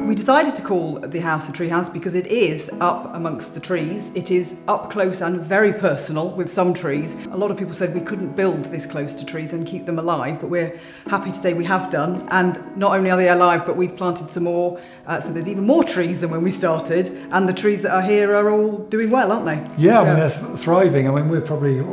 We decided to call the house a treehouse because it is up amongst the trees. It is up close and very personal with some trees. A lot of people said we couldn't build this close to trees and keep them alive, but we're happy to say we have done. And not only are they alive, but we've planted some more. So there's even more trees than when we started. And the trees that are here are all doing well, aren't they? Yeah, I mean, they're thriving. I mean, we're probably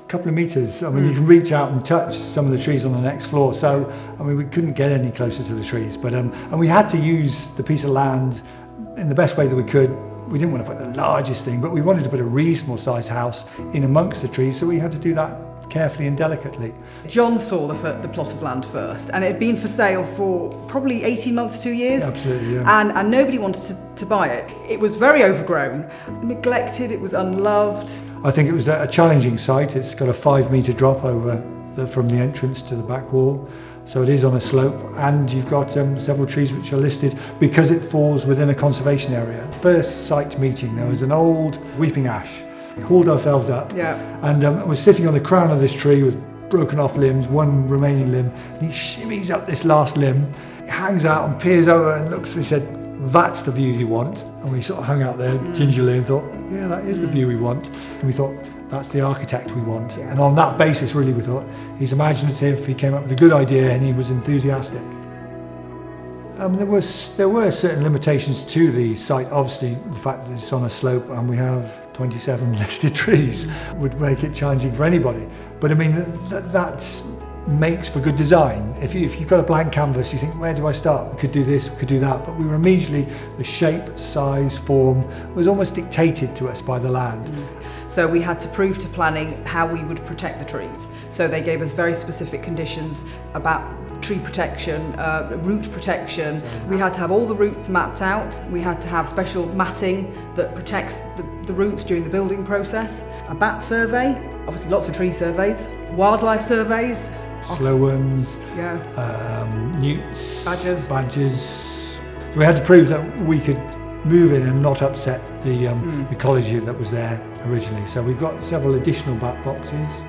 couple of metres. I mean, you can reach out and touch some of the trees on the next floor. So, I mean, we couldn't get any closer to the trees, but and we had to use the piece of land in the best way that we could. We didn't want to put the largest thing, but we wanted to put a reasonable sized house in amongst the trees, so we had to do that carefully and delicately. Jon saw the plot of land first, and it had been for sale for probably 18 months, 2 years. Yeah, absolutely, yeah. And nobody wanted to buy it. It was very overgrown, neglected, it was unloved. I think it was a challenging site. It's got a 5 metre drop over from the entrance to the back wall. So it is on a slope, and you've got several trees which are listed because it falls within a conservation area. First site meeting, there was an old weeping ash. Hauled ourselves up, and we're sitting on the crown of this tree with broken off limbs, one remaining limb, and he shimmies up this last limb, he hangs out and peers over and looks, he said, "That's the view you want." And we sort of hung out there gingerly and thought, yeah, that is the view we want. And we thought, that's the architect we want. And on that basis, really, we thought, he's imaginative, he came up with a good idea, and he was enthusiastic. There were certain limitations to the site. Obviously, the fact that it's on a slope and we have 27 listed trees would make it challenging for anybody. But I mean, that makes for good design. If you've got a blank canvas, you think, where do I start? We could do this, we could do that. But we were immediately, the shape, size, form was almost dictated to us by the land. So we had to prove to planning how we would protect the trees. So they gave us very specific conditions about tree protection, root protection. We had to have all the roots mapped out. We had to have special matting that protects the roots during the building process. A bat survey, obviously lots of tree surveys, wildlife surveys. Slow worms, newts, badgers. So we had to prove that we could move in and not upset the ecology that was there originally. So we've got several additional bat boxes.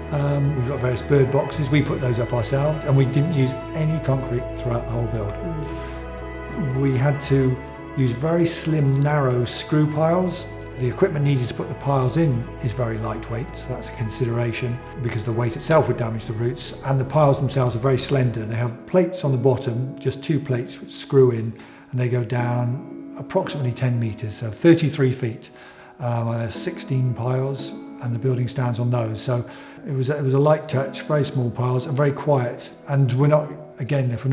We've got various bird boxes. We put those up ourselves, and we didn't use any concrete throughout the whole build. We had to use very slim, narrow screw piles. The equipment needed to put the piles in is very lightweight, so that's a consideration because the weight itself would damage the roots, and the piles themselves are very slender. They have plates on the bottom, just 2 plates which screw in, and they go down approximately 10 metres, so 33 feet. There's 16 piles, and the building stands on those. So it was a light touch, very small piles, and very quiet. And we're not, again, if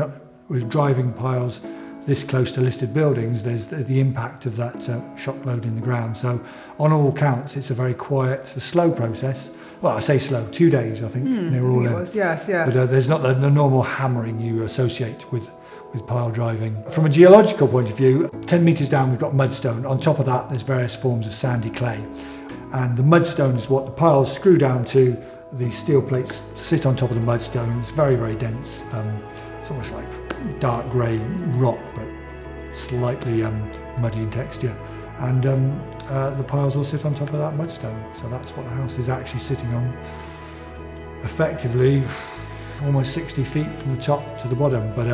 we're driving piles this close to listed buildings, there's the impact of that shock load in the ground. So on all counts, it's a very quiet, a slow process. Well, I say slow, 2 days, I think. They were all in. It was, yes, yeah. But there's not the normal hammering you associate with pile driving. From a geological point of view, 10 metres down we've got mudstone. On top of that there's various forms of sandy clay. And the mudstone is what the piles screw down to. The steel plates sit on top of the mudstone. It's very, very dense. It's almost like dark grey rock, but slightly muddy in texture. And the piles will sit on top of that mudstone. So that's what the house is actually sitting on. Effectively, almost 60 feet from the top to the bottom, but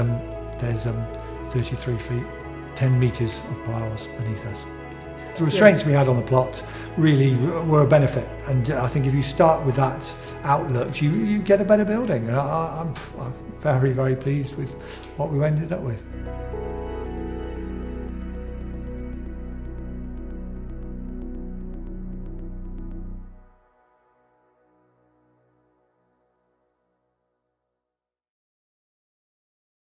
there's 33 feet, 10 metres of piles beneath us. The restraints we had on the plot really were a benefit, and I think if you start with that outlook, you get a better building, and I'm very, very pleased with what we ended up with.